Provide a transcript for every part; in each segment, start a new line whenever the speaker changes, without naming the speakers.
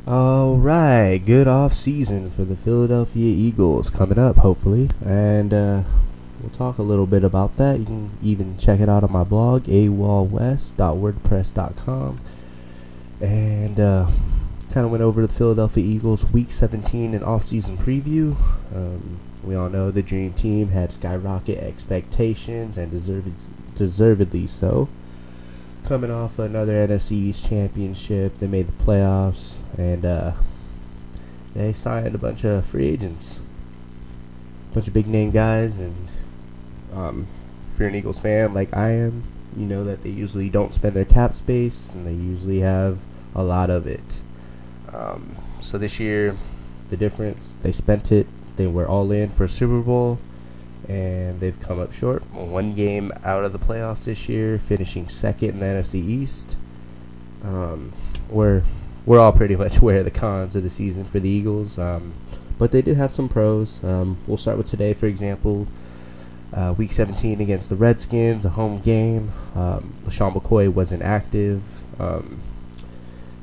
Alright, good off season for the Philadelphia Eagles coming up, hopefully. And we'll talk a little bit about that. You can even check it out on my blog, awallwest.wordpress.com. And kind of went over the Philadelphia Eagles Week 17 and off-season preview. We all know the Dream Team had skyrocket expectations, and deservedly so. Coming off another NFC East championship, they made the playoffs, and they signed a bunch of free agents, a bunch of big name guys. And if you're an Eagles fan like I am, you know that they usually don't spend their cap space, and they usually have a lot of it. So this year, the difference, they spent it. They were all in for a Super Bowl, and they've come up short. One game out of the playoffs this year, finishing second in the NFC East. We're all pretty much aware of the cons of the season for the Eagles, but they did have some pros. We'll start with today, for example. Week 17 against the Redskins, a home game. LaShawn McCoy wasn't active.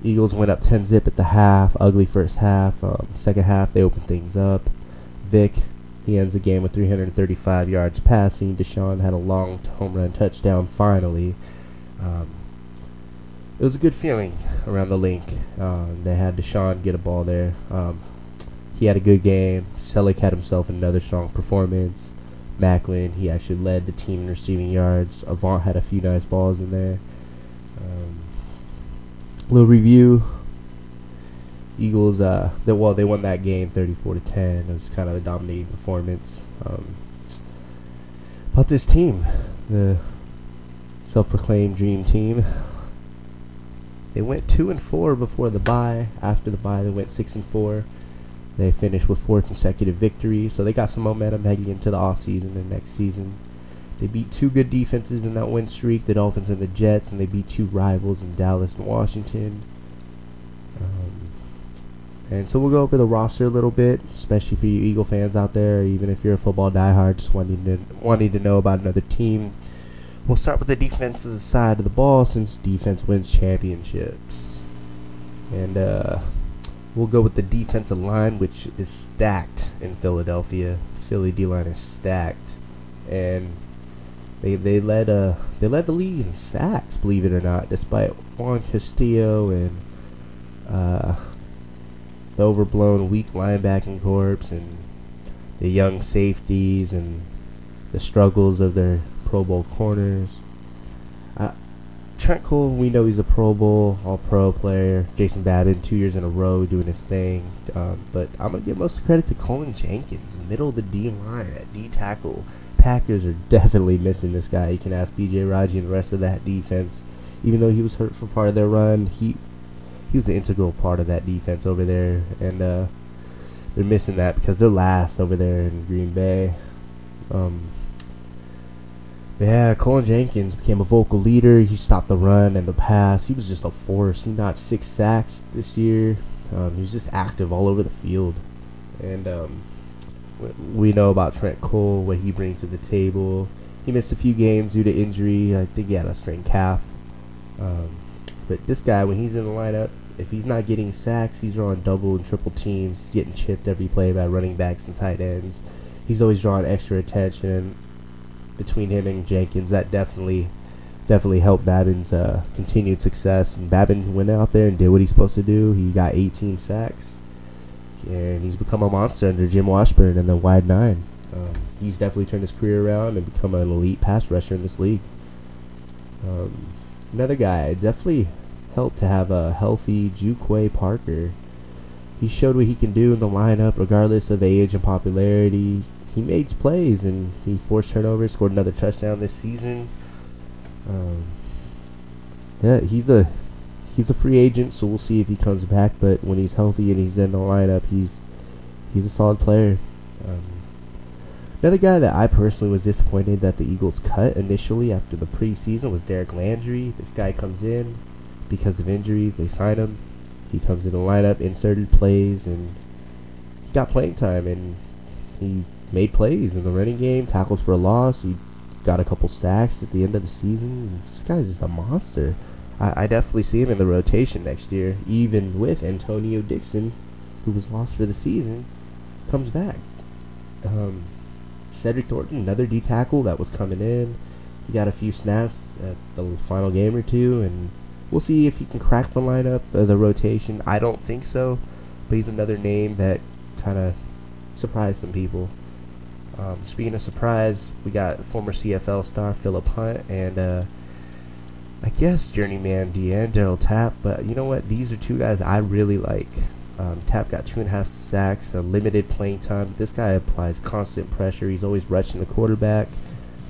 Eagles went up 10-zip at the half. Ugly first half. Second half, they opened things up. Vic, he ends the game with 335 yards passing. Deshaun had a long home run touchdown finally. It was a good feeling around the link. They had Deshaun get a ball there. He had a good game. Selleck had himself another strong performance. Macklin, he actually led the team in receiving yards. Avant had a few nice balls in there. Little review. Eagles, they won that game 34-10. It was kind of a dominating performance. About this team, the self-proclaimed Dream Team, they went 2-4 before the bye. After the bye, they went 6-4. They finished with 4 consecutive victories, so they got some momentum heading into the offseason and next season. They beat 2 good defenses in that win streak, the Dolphins and the Jets, and they beat 2 rivals in Dallas and Washington. And so we'll go over the roster a little bit, especially for you Eagle fans out there, even if you're a football diehard just wanting to know about another team. We'll start with the defensive side of the ball, since defense wins championships. And we'll go with the defensive line, which is stacked in Philadelphia. Philly D-line is stacked, and they led the league in sacks, believe it or not, despite Juan Castillo and the overblown weak linebacking corps and the young safeties and the struggles of their Pro Bowl corners. Trent Cole, we know he's a Pro Bowl, All-Pro player. Jason Babin, 2 years in a row doing his thing. But I'm going to give most of the credit to Colin Jenkins, middle of the D-line at D-tackle. Packers are definitely missing this guy. You can ask B.J. Raji and the rest of that defense. Even though he was hurt for part of their run, he was an integral part of that defense over there. And they're missing that because they're last over there in Green Bay. Yeah, Colin Jenkins became a vocal leader. He stopped the run and the pass. He was just a force. He notched 6 sacks this year. He was just active all over the field. And we know about Trent Cole, what he brings to the table. He missed a few games due to injury. I think he had a strained calf. But this guy, when he's in the lineup, if he's not getting sacks, he's drawing double and triple teams. He's getting chipped every play by running backs and tight ends. He's always drawing extra attention. Between him and Jenkins, that definitely helped Babin's continued success. And Babin went out there and did what he's supposed to do. He got 18 sacks, and he's become a monster under Jim Washburn and the wide nine. He's definitely turned his career around and become an elite pass rusher in this league. Another guy definitely helped to have a healthy Juquay Parker. He showed what he can do in the lineup, regardless of age and popularity. He made plays, and he forced turnovers, scored another touchdown this season. Yeah, he's a free agent, so we'll see if he comes back. But when he's healthy and he's in the lineup, he's a solid player. Another guy that I personally was disappointed that the Eagles cut initially after the preseason was Derek Landry. This guy comes in because of injuries. They sign him. He comes in the lineup, inserted plays, and he got playing time, and he made plays in the running game, tackles for a loss. He got a couple sacks at the end of the season. This guy's just a monster. I definitely see him in the rotation next year, even with Antonio Dixon, who was lost for the season, comes back. Cedric Thornton, another D tackle that was coming in. He got a few snaps at the final game or two, and we'll see if he can crack the lineup, the rotation. I don't think so, but he's another name that kind of surprised some people. Speaking of surprise, we got former CFL star Philip Hunt and I guess journeyman Daryl Tapp. But you know what? These are two guys I really like. Tapp got 2.5 sacks, a limited playing time. This guy applies constant pressure. He's always rushing the quarterback.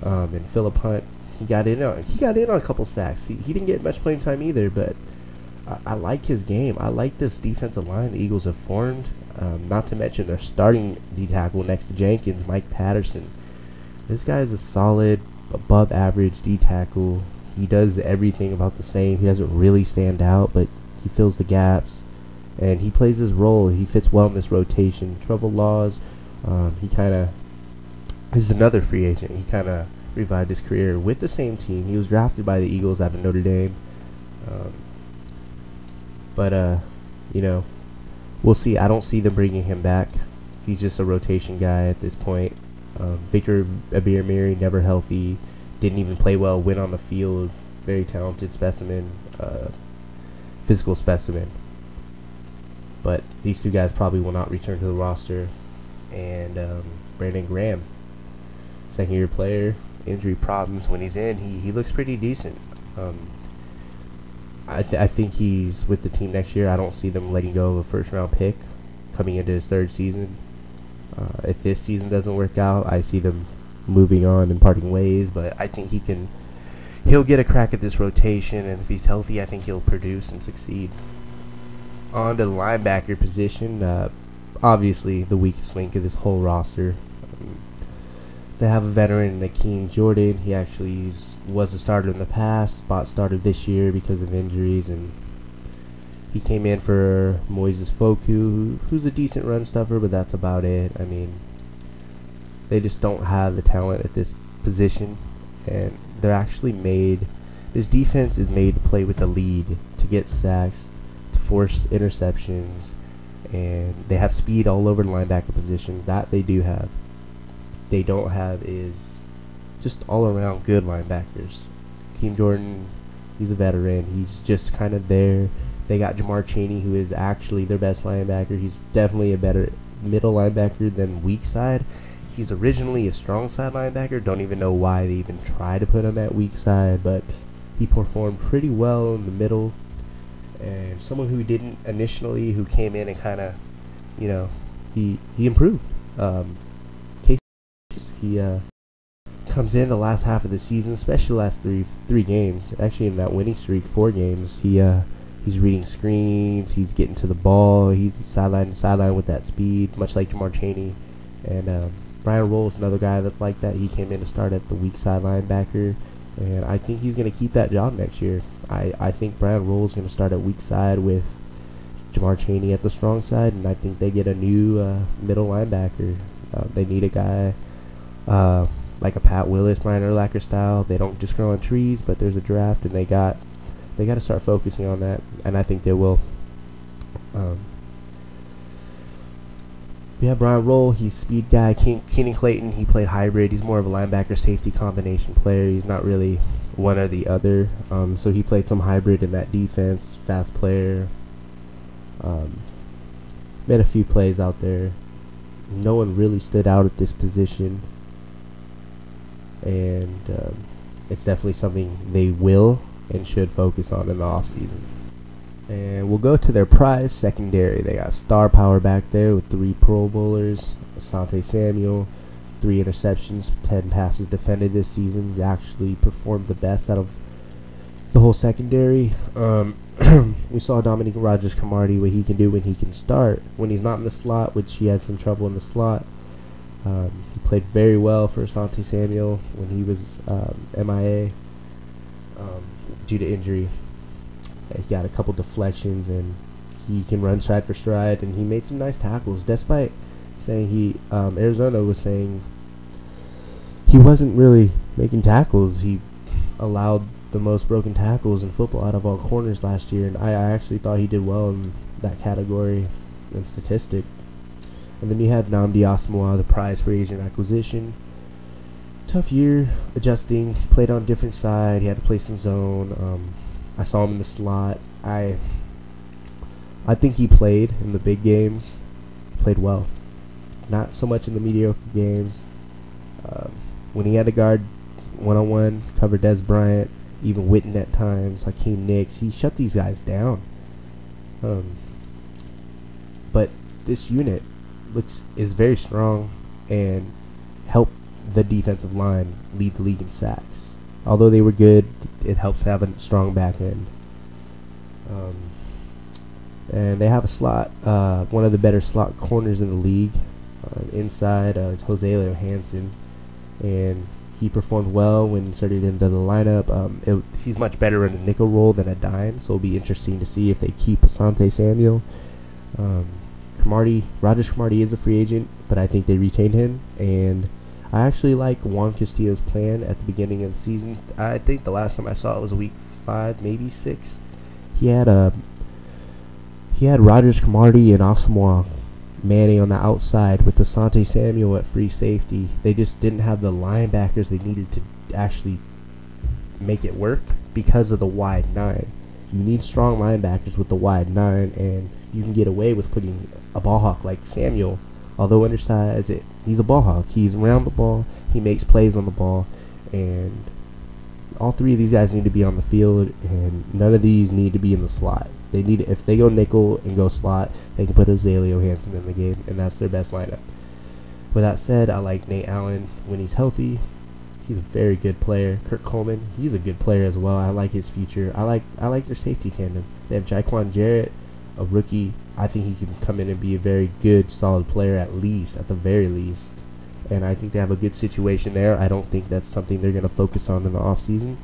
And Philip Hunt, he got in on a couple sacks. He didn't get much playing time either, but I like his game. I like this defensive line the Eagles have formed. Not to mention their starting D tackle next to Jenkins, Mike Patterson. This guy is a solid, above average D tackle. He does everything about the same. He doesn't really stand out, but he fills the gaps, and he plays his role. He fits well in this rotation. Trevor Laws, he kind of is another free agent. He kind of revived his career with the same team. He was drafted by the Eagles out of Notre Dame. But you know, we'll see. I don't see them bringing him back. He's just a rotation guy at this point. Victor Abir-Miri, never healthy, didn't even play well, went on the field, very talented specimen, physical specimen. But these two guys probably will not return to the roster. And Brandon Graham, second-year player, injury problems. When he's in, he looks pretty decent. I think he's with the team next year. I don't see them letting go of a first-round pick coming into his third season. If this season doesn't work out, I see them moving on and parting ways. But I think he'll get a crack at this rotation, and if he's healthy, I think he'll produce and succeed. On to the linebacker position, obviously the weakest link of this whole roster. They have a veteran, Nakeem Jordan. He actually was a starter in the past, spot started this year because of injuries, and he came in for Moises Foku, who's a decent run stuffer, but that's about it. I mean, they just don't have the talent at this position, and they're actually made. This defense is made to play with the lead, to get sacks, to force interceptions, and they have speed all over the linebacker position. That they do have. They don't have is just all-around good linebackers. Keem Jordan, he's a veteran. He's just kind of there. They got Jamar Chaney, who is actually their best linebacker. He's definitely a better middle linebacker than weak side. He's originally a strong side linebacker. Don't even know why they even tried to put him at weak side, but he performed pretty well in the middle. And someone who didn't initially, who came in and kind of, you know, he improved. He comes in the last half of the season, especially the last three games. Actually, in that winning streak, 4 games, he's reading screens, he's getting to the ball, he's sideline to sideline with that speed, much like Jamar Chaney. And Brian Roll is another guy that's like that. He came in to start at the weak side linebacker, and I think he's going to keep that job next year. I think Brian Roll is going to start at weak side with Jamar Chaney at the strong side, and I think they get a new middle linebacker. They need a guy like a Pat Willis, Brian Urlacher style. They don't just grow on trees, but there's a draft, and they got to start focusing on that, and I think they will. We have Brian Roll, he's speed guy. Keenan Clayton, he played hybrid. He's more of a linebacker safety combination player. He's not really one or the other. So he played some hybrid in that defense. Fast player. Made a few plays out there. No one really stood out at this position. And it's definitely something they will and should focus on in the offseason. And we'll go to their prize secondary. They got star power back there with 3 Pro Bowlers. Asante Samuel, 3 interceptions, 10 passes defended this season. He's actually performed the best out of the whole secondary. We saw Dominique Rodgers-Cromartie, what he can do when he can start. When he's not in the slot, which he had some trouble in the slot. He played very well for Asante Samuel when he was MIA due to injury. He got a couple deflections, and he can run stride for stride, and he made some nice tackles. Despite saying Arizona was saying he wasn't really making tackles, he allowed the most broken tackles in football out of all corners last year, and I actually thought he did well in that category and statistic. And then you had Nnamdi Asomugha, the prize free agent acquisition. Tough year adjusting, played on a different side, he had to play some zone. I saw him in the slot. I think he played in the big games, played well. Not so much in the mediocre games. When he had to guard one-on-one, cover Des Bryant, even Witten at times, Hakeem Nicks, he shut these guys down. But this unit is very strong and helped the defensive line lead the league in sacks. Although they were good, it helps to have a strong back end. And they have a slot, one of the better slot corners in the league. Inside, Jose Hansen, and he performed well when inserted into the lineup. He's much better in a nickel role than a dime, so it'll be interesting to see if they keep Asante Samuel. Rogers Cromartie is a free agent, but I think they retained him, and I actually like Juan Castillo's plan at the beginning of the season. I think the last time I saw it was week 5, maybe 6. He had Rogers Cromartie and Asomugha manning on the outside with Asante Samuel at free safety. They just didn't have the linebackers they needed to actually make it work because of the wide 9. You need strong linebackers with the wide 9, and you can get away with putting a ball hawk like Samuel. Although undersized, he's a ball hawk. He's around the ball. He makes plays on the ball, and all 3 of these guys need to be on the field, and none of these need to be in the slot. They need, if they go nickel and go slot, they can put Azaleo Hansen in the game, and that's their best lineup. With that said, I like Nate Allen when he's healthy. He's a very good player. Kurt Coleman, he's a good player as well. I like his future. I like their safety tandem. They have Jaquan Jarrett, a rookie. I think he can come in and be a very good, solid player at the very least. And I think they have a good situation there. I don't think that's something they're going to focus on in the offseason.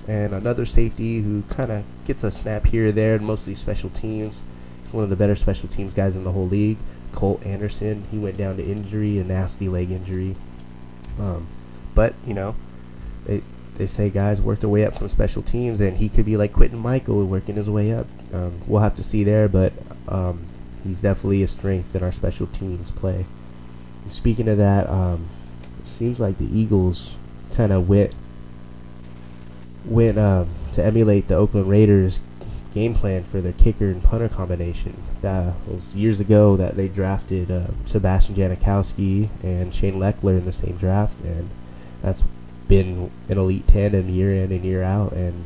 And another safety who kind of gets a snap here or there, mostly special teams. He's one of the better special teams guys in the whole league. Colt Anderson, he went down to injury, a nasty leg injury. But, they say guys work their way up from special teams, and he could be like Quentin Michael working his way up. We'll have to see there, but he's definitely a strength in our special teams play. And speaking of that, it seems like the Eagles kind of went to emulate the Oakland Raiders game plan for their kicker and punter combination. That was years ago that they drafted Sebastian Janikowski and Shane Leckler in the same draft, and that's been an elite tandem year in and year out. And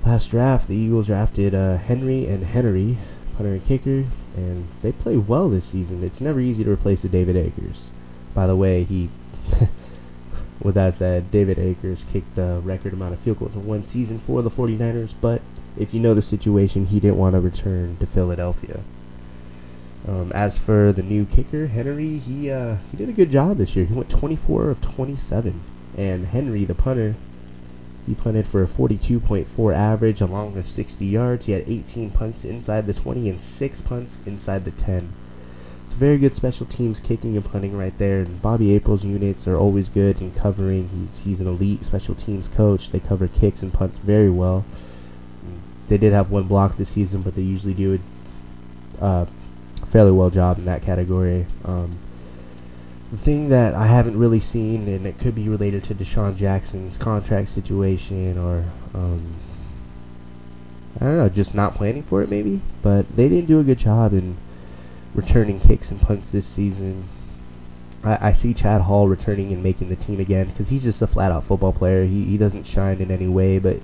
last draft, the Eagles drafted Henry and Henry, punter and kicker, and they played well this season. It's never easy to replace a David Akers. By the way, with that said, David Akers kicked the record amount of field goals in one season for the 49ers, but if you know the situation, he didn't want to return to Philadelphia. As for the new kicker, Henry, he did a good job this year. He went 24 of 27. And Henry, the punter, he punted for a 42.4 average along with 60 yards. He had 18 punts inside the 20 and 6 punts inside the 10. It's very good special teams kicking and punting right there. And Bobby April's units are always good in covering. He's an elite special teams coach. They cover kicks and punts very well. They did have one block this season, but they usually do a fairly well job in that category. The thing that I haven't really seen, and it could be related to Deshaun Jackson's contract situation, or I don't know, just not planning for it maybe, but they didn't do a good job in returning kicks and punts this season. I see Chad Hall returning and making the team again because he's just a flat-out football player. He doesn't shine in any way, but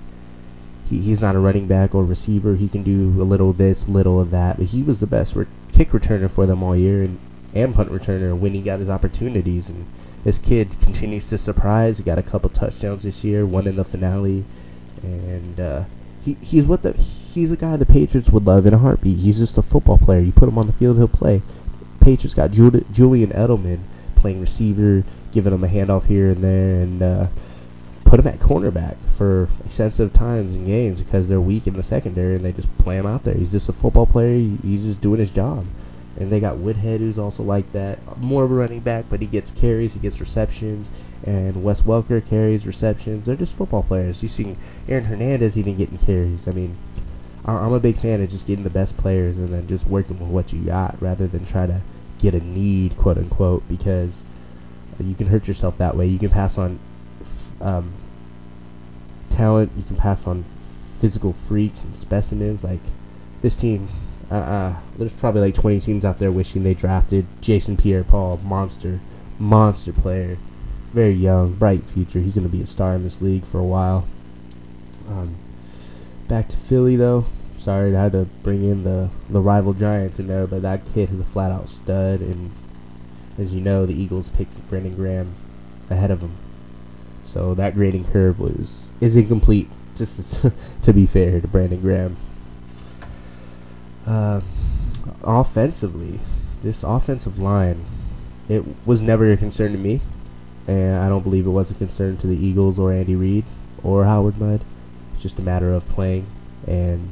he's not a running back or receiver. He can do a little of this, little of that, but he was the best kick returner for them all year, and punt returner when he got his opportunities. And this kid continues to surprise. He got a couple touchdowns this year, one in the finale, and he's a guy the Patriots would love in a heartbeat. He's just a football player. You put him on the field, he'll play. Patriots got Julian Edelman playing receiver, giving him a handoff here and there, and put him at cornerback for extensive times in games because they're weak in the secondary, and they just play him out there. He's just a football player. He's just doing his job. And they got Woodhead, who's also like that. More of a running back, but he gets carries, he gets receptions. And Wes Welker carries, receptions. They're just football players. You see Aaron Hernandez even getting carries. I mean, I'm a big fan of just getting the best players and then just working with what you got rather than try to get a need, quote unquote, because you can hurt yourself that way. You can pass on talent. You can pass on physical freaks and specimens. Like this team, there's probably like 20 teams out there wishing they drafted Jason Pierre-Paul, monster player, very young, bright future. He's going to be a star in this league for a while. Back to Philly though. Sorry, I had to bring in the rival Giants in there, but that kid is a flat out stud, and as you know, the Eagles picked Brandon Graham ahead of him. So that grading curve is incomplete, just to be fair to Brandon Graham. Offensively, this offensive line, it was never a concern to me, and I don't believe it was a concern to the Eagles or Andy Reid or Howard Mudd. It's just a matter of playing and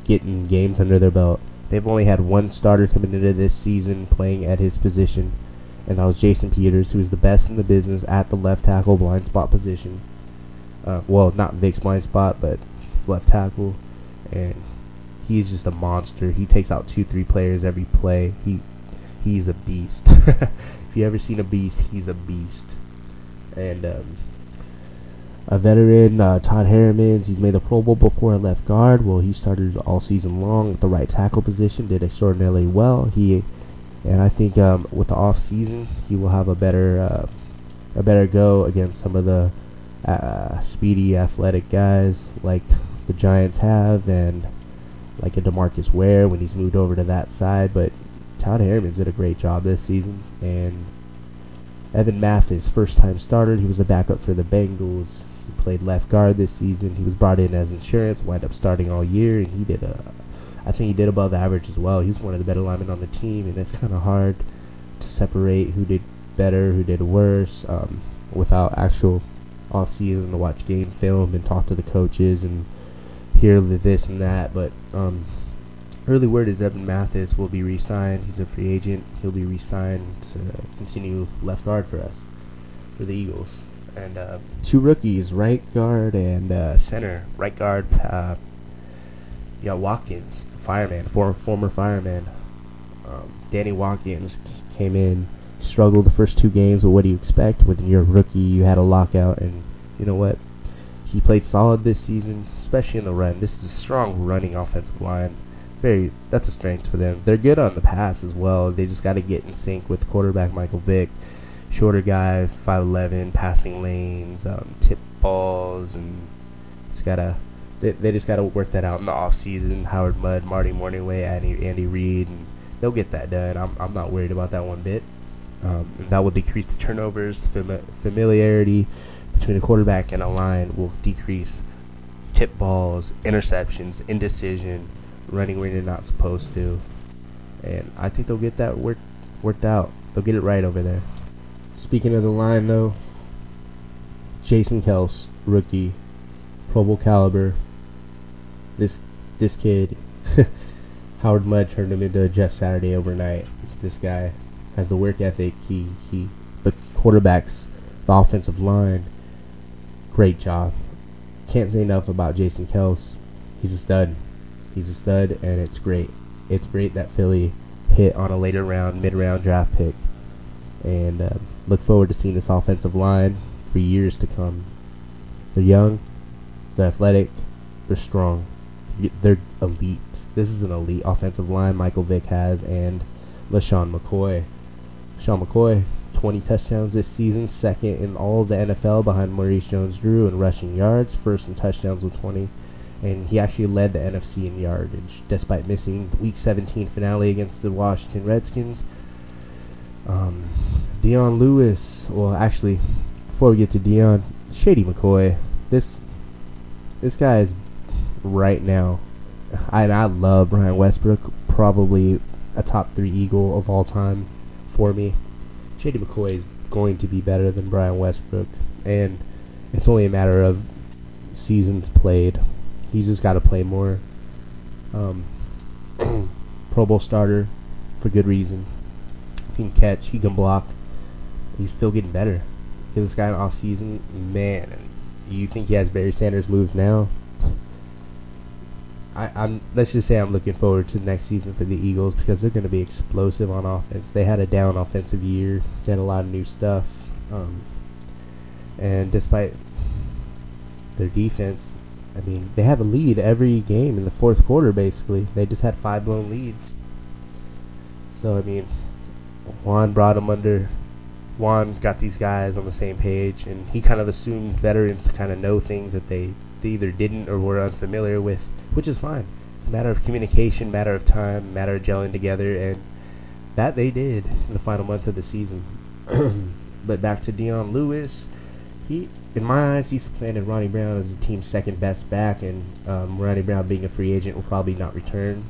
getting games under their belt. They've only had one starter coming into this season playing at his position, and that was Jason Peters, who is the best in the business at the left tackle blind spot position. Well, not Vic's blind spot, but it's left tackle, and he's just a monster. He takes out 2-3 players every play. He's a beast. If you ever seen a beast, he's a beast. And a veteran, Todd Harrimans, he's made the Pro Bowl before at left guard. Well, he started all season long at the right tackle position, did extraordinarily well. And I think with the off season, he will have a better go against some of the speedy, athletic guys like the Giants have, and like a DeMarcus Ware when he's moved over to that side. But Todd Harrimans did a great job this season, and Evan Mathis, first-time starter. He was a backup for the Bengals. He played left guard this season. He was brought in as insurance, wound up starting all year, and I think he did above average as well. He's one of the better linemen on the team, and it's kind of hard to separate who did better, who did worse, without actual off-season to watch game film and talk to the coaches and hear this and that. But early word is Evan Mathis will be re-signed. He's a free agent. He'll be re-signed to continue left guard for us, for the Eagles. And two rookies, right guard and center. Right guard, you got Watkins, the fireman, former fireman. Danny Watkins came in, struggled the first 2 games. But what do you expect? When you're a rookie, you had a lockout, and you know what? He played solid this season, especially in the run. This is a strong running offensive line. That's a strength for them. They're good on the pass as well. They just got to get in sync with quarterback Michael Vick. Shorter guy, 5'11", passing lanes, tip balls, and they just gotta work that out in the off season. Howard Mudd, Marty Morningway, Andy Reid, and they'll get that done. I'm not worried about that one bit. And that will decrease the turnovers. Familiarity between a quarterback and a line will decrease tip balls, interceptions, indecision, running where you're not supposed to. And I think they'll get that worked out. They'll get it right over there. Speaking of the line, though, Jason Kels, rookie, Pro Bowl caliber. This kid, Howard Mudd turned him into a Jeff Saturday overnight. This guy has the work ethic. The quarterbacks, the offensive line, great job. Can't say enough about Jason Kels. He's a stud. And it's great. It's great that Philly hit on a later round, mid-round draft pick. And look forward to seeing this offensive line for years to come. They're young, they're athletic, they're strong, they're elite. This is an elite offensive line Michael Vick has, and LaShawn McCoy. LaShawn McCoy, 20 touchdowns this season, second in all of the NFL behind Maurice Jones-Drew in rushing yards, first in touchdowns with 20. And he actually led the NFC in yardage, despite missing the Week 17 finale against the Washington Redskins. Dion Lewis. Well, actually, before we get to Dion, Shady McCoy. This guy is right now. I love Brian Westbrook. Probably a top 3 Eagle of all time for me. Shady McCoy is going to be better than Brian Westbrook, and it's only a matter of seasons played. He's just got to play more. Pro Bowl starter, for good reason. He can catch, he can block. He's still getting better. Give this guy an off season, man. You think he has Barry Sanders moves now? I'm let's just say I'm looking forward to the next season for the Eagles because they're going to be explosive on offense. They had a down offensive year. They had a lot of new stuff, and despite their defense, I mean, they had a lead every game in the fourth quarter. Basically, they just had 5 blown leads. So I mean, Juan got these guys on the same page, and he kind of assumed veterans to kind of know things that they either didn't or were unfamiliar with, which is fine. It's a matter of communication, matter of time, matter of gelling together, and that they did in the final month of the season. But back to Dion Lewis, in my eyes, he's supplanted Ronnie Brown as the team's second best back, and Ronnie Brown being a free agent will probably not return.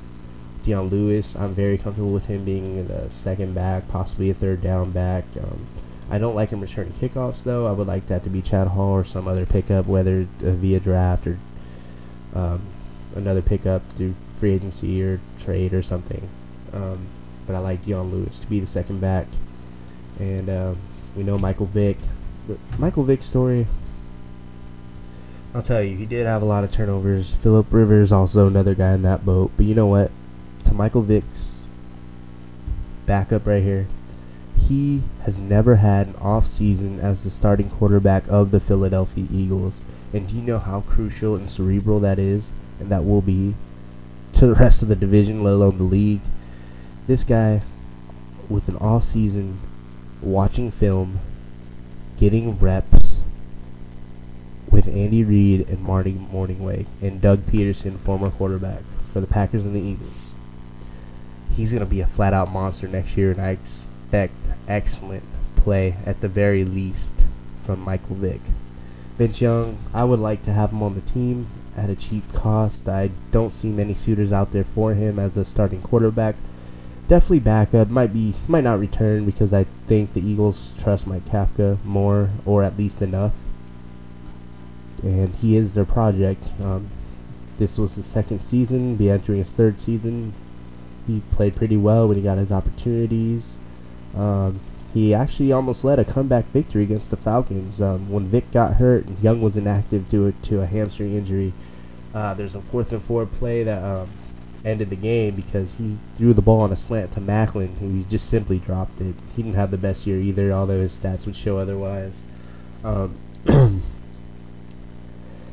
Dion Lewis, I'm very comfortable with him being the second back, possibly a third down back. I don't like him returning kickoffs, though. I would like that to be Chad Hall or some other pickup, whether via draft or another pickup through free agency or trade or something. But I like Dion Lewis to be the second back. And we know Michael Vick. The Michael Vick story, I'll tell you, he did have a lot of turnovers. Phillip Rivers also another guy in that boat. But you know what? To Michael Vick's backup right here, he has never had an off season as the starting quarterback of the Philadelphia Eagles. And do you know how crucial and cerebral that is, and that will be to the rest of the division, let alone the league? This guy, with an off season, watching film, getting reps with Andy Reid and Marty Morningweg and Doug Peterson, former quarterback for the Packers and the Eagles. He's going to be a flat-out monster next year, and I expect excellent play at the very least from Michael Vick. Vince Young, I would like to have him on the team at a cheap cost. I don't see many suitors out there for him as a starting quarterback. Definitely backup. Might not return because I think the Eagles trust Mike Kafka more, or at least enough. And he is their project. This was his second season, be entering his third season. He played pretty well when he got his opportunities. He actually almost led a comeback victory against the Falcons. When Vic got hurt and Young was inactive due to a hamstring injury, there's a 4th and 4 play that ended the game because he threw the ball on a slant to Macklin, who he just simply dropped it. He didn't have the best year either, although his stats would show otherwise.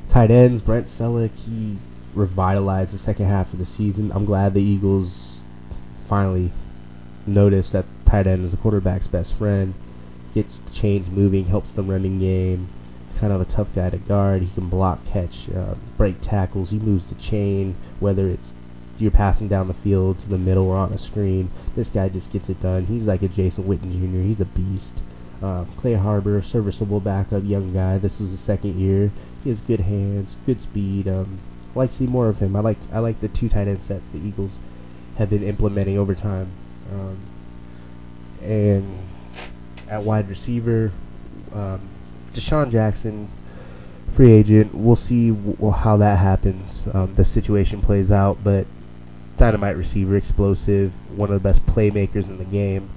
Tight ends, Brent Selleck, he revitalized the second half of the season. I'm glad the Eagles finally noticed that tight end is the quarterback's best friend. Gets the chains moving, helps the running game. He's kind of a tough guy to guard. He can block, catch, break tackles. He moves the chain, whether it's you're passing down the field to the middle or on a screen. This guy just gets it done. He's like a Jason Witten Jr. He's a beast. Clay Harbor, serviceable backup, young guy. This was his second year. He has good hands, good speed. I'd like to see more of him. I like the 2 tight end sets the Eagles have been implementing over time. And at wide receiver, Deshaun Jackson, free agent. We'll see how that happens. The situation plays out, but dynamite receiver, explosive, one of the best playmakers in the game.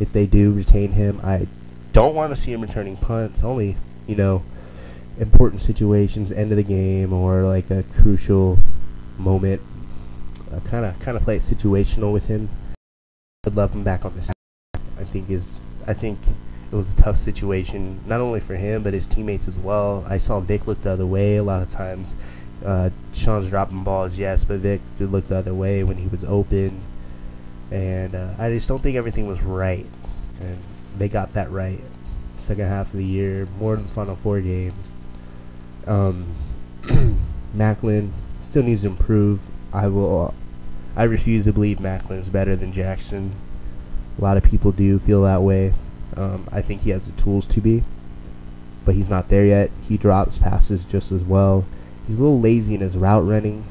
If they do retain him, I don't want to see him returning punts. Only, important situations, end of the game, or like a crucial moment. Kind of play it situational with him. I'd love him back on the staff. I think it was a tough situation, not only for him but his teammates as well. I saw Vic look the other way a lot of times. Sean's dropping balls, yes, but Vic did look the other way when he was open. And I just don't think everything was right. And they got that right. Second half of the year, more than the final 4 games. Macklin still needs to improve. I refuse to believe Macklin's better than Jackson. A lot of people do feel that way. I think he has the tools to be, but he's not there yet. He drops passes just as well. He's a little lazy in his route running,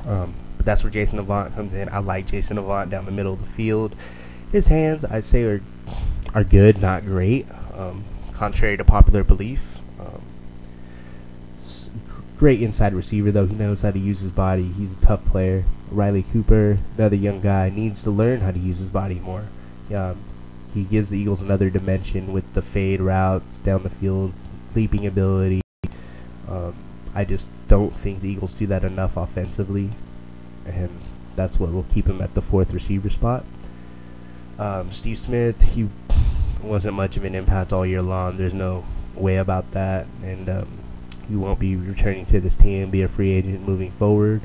but that's where Jason Avant comes in. I like Jason Avant down the middle of the field. His hands, I'd say, are good, not great, contrary to popular belief. Great inside receiver, though. He knows how to use his body. He's a tough player. Riley Cooper, another young guy, needs to learn how to use his body more. He gives the Eagles another dimension with the fade routes down the field, leaping ability. I just don't think the Eagles do that enough offensively, and that's what will keep him at the 4th receiver spot. Steve Smith, he wasn't much of an impact all year long. There's no way about that, and he won't be returning to this team, be a free agent moving forward.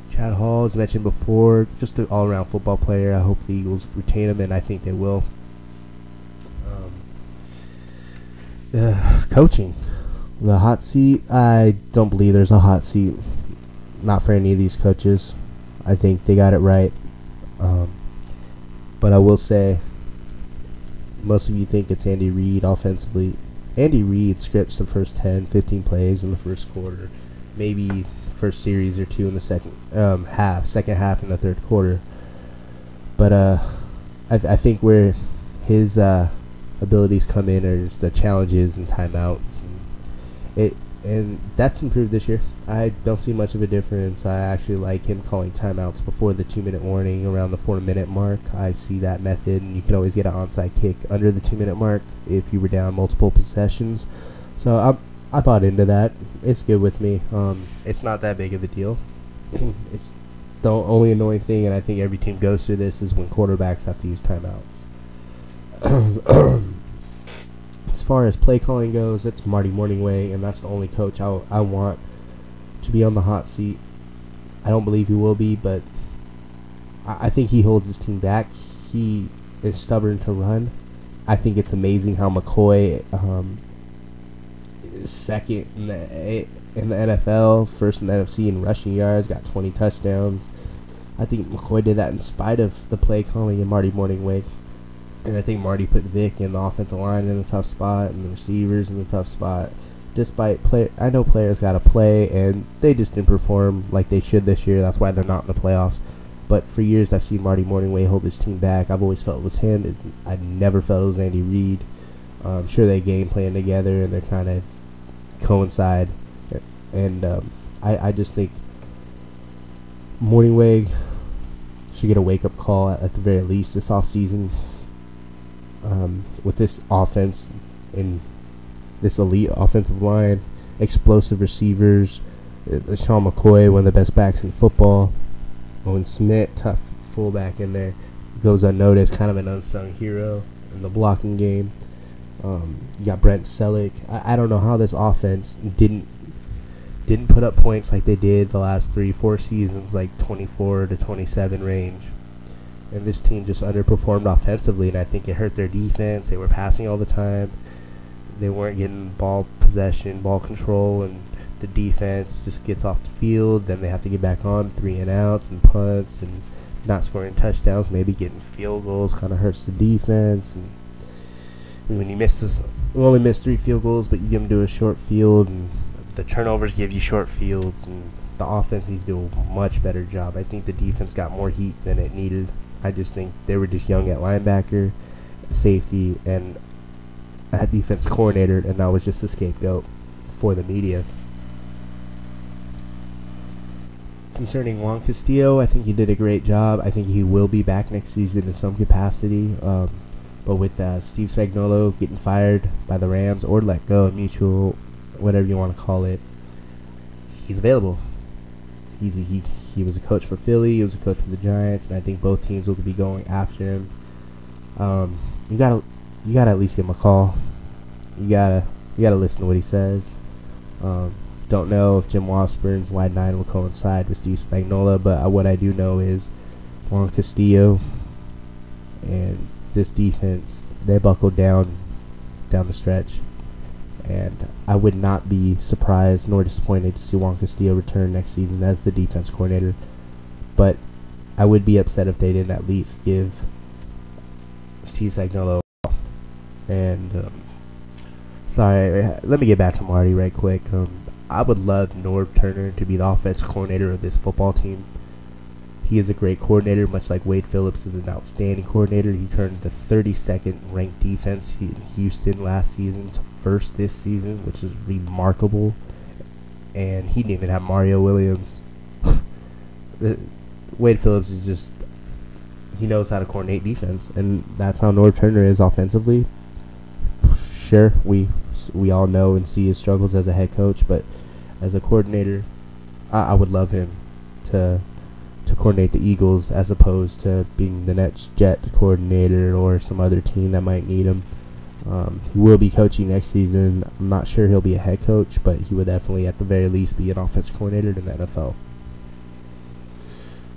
Chad Hall, as mentioned before, just an all-around football player. I hope the Eagles retain him, and I think they will. Coaching. The hot seat, I don't believe there's a hot seat. Not for any of these coaches. I think they got it right. But I will say, most of you think it's Andy Reid offensively. Andy Reid scripts the first 10, 15 plays in the first quarter. Maybe first series or two in the second half in the third quarter. But I think where his abilities come in are just the challenges and timeouts. And that's improved this year. I don't see much of a difference. I actually like him calling timeouts before the 2-minute warning, around the 4-minute mark. I see that method, and you can always get an onside kick under the 2-minute mark if you were down multiple possessions. So I bought into that. It's good with me. It's not that big of a deal. It's the only annoying thing, and I think every team goes through this, is when quarterbacks have to use timeouts. As far as play calling goes, it's Marty Morningway, and that's the only coach I want to be on the hot seat. I don't believe he will be, but I think he holds his team back. He is stubborn to run. I think it's amazing how McCoy is second in the NFL, first in the NFC in rushing yards, got 20 touchdowns. I think McCoy did that in spite of the play calling and Marty Morningway. And I think Marty put Vic in the offensive line in a tough spot and the receivers in a tough spot. Despite I know players got to play, and they just didn't perform like they should this year. That's why they're not in the playoffs. But for years, I've seen Marty Morningway hold his team back. I've always felt it was him. I never felt it was Andy Reid. I'm sure they game plan together, and they're trying to coincide. And I just think Morningway should get a wake-up call at the very least this offseason. With this offense and this elite offensive line, explosive receivers, Sean McCoy, one of the best backs in football, Owen Smith, tough fullback in there, goes unnoticed, kind of an unsung hero in the blocking game. You got Brent Selleck. I don't know how this offense didn't put up points like they did the last 3-4 seasons, like 24 to 27 range. And this team just underperformed offensively, and I think it hurt their defense. They were passing all the time. They weren't getting ball possession, ball control, and the defense just gets off the field. Then they have to get back on 3-and-outs and punts and not scoring touchdowns, maybe getting field goals kind of hurts the defense. And when you only miss 3 field goals, but you give them to a short field, and the turnovers give you short fields, and the offense needs to do a much better job. I think the defense got more heat than it needed. I just think they were just young at linebacker, safety, and a defense coordinator, and that was just a scapegoat for the media. Concerning Juan Castillo, I think he did a great job. I think he will be back next season in some capacity. But with Steve Spagnuolo getting fired by the Rams or let go, mutual, whatever you want to call it, he's available. He was a coach for Philly. He was a coach for the Giants, and I think both teams will be going after him. You gotta at least give him a call. You gotta listen to what he says. Don't know if Jim Washburn's wide 9 will coincide with Steve Spagnuolo, but what I do know is Juan Castillo and this defense, they buckled down the stretch. And I would not be surprised nor disappointed to see Juan Castillo return next season as the defense coordinator. But I would be upset if they didn't at least give Steve Spagnuolo. And sorry, let me get back to Marty right quick. I would love Norv Turner to be the offense coordinator of this football team. He is a great coordinator, much like Wade Phillips is an outstanding coordinator. He turned the 32nd ranked defense in Houston last season to first this season, which is remarkable. and he didn't even have Mario Williams. Wade Phillips is just, he knows how to coordinate defense, and that's how Norv Turner is offensively. Sure, we all know and see his struggles as a head coach, but as a coordinator, I would love him to coordinate the Eagles as opposed to being the next Jet coordinator or some other team that might need him. He will be coaching next season. I'm not sure he'll be a head coach, but he would definitely at the very least be an offensive coordinator in the NFL.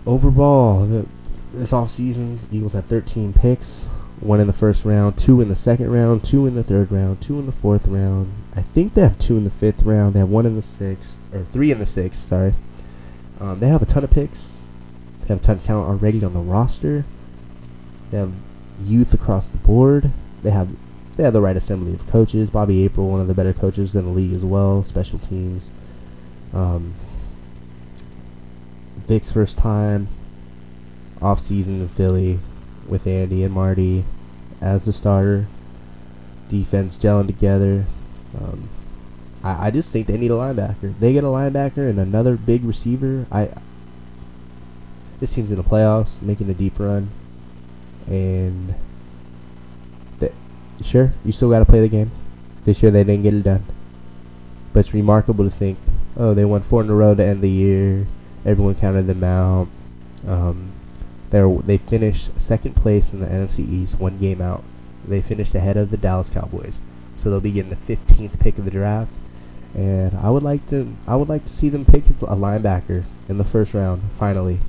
Overall, this offseason, Eagles have 13 picks. 1 in the first round, 2 in the second round, 2 in the third round, 2 in the fourth round. I think they have 2 in the fifth round. They have 1 in the sixth, or 3 in the sixth, sorry. They have a ton of picks. They have a ton of talent already on the roster. They have youth across the board. They have the right assembly of coaches. Bobby April, one of the better coaches in the league as well. Special teams. Vic's first time off season in Philly with Andy and Marty as the starter. Defense gelling together. I just think they need a linebacker. They get a linebacker and another big receiver. This team's in the playoffs, making a deep run, and sure, you still got to play the game. This year they didn't get it done, but it's remarkable to think, oh, they won 4 in a row to end the year. Everyone counted them out. They finished second place in the NFC East, 1 game out. They finished ahead of the Dallas Cowboys, so they'll be getting the 15th pick of the draft. And I would like to see them pick a linebacker in the first round. Finally,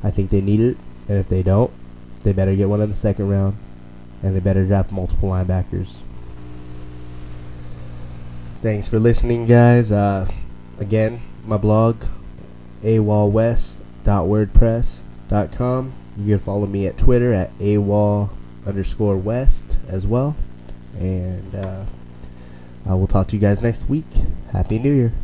I think they need it, and if they don't, they better get one in the second round, and they better draft multiple linebackers. Thanks for listening, guys. Again, my blog, awalwest.wordpress.com. You can follow me at Twitter at awal_west as well. And I will talk to you guys next week. Happy New Year.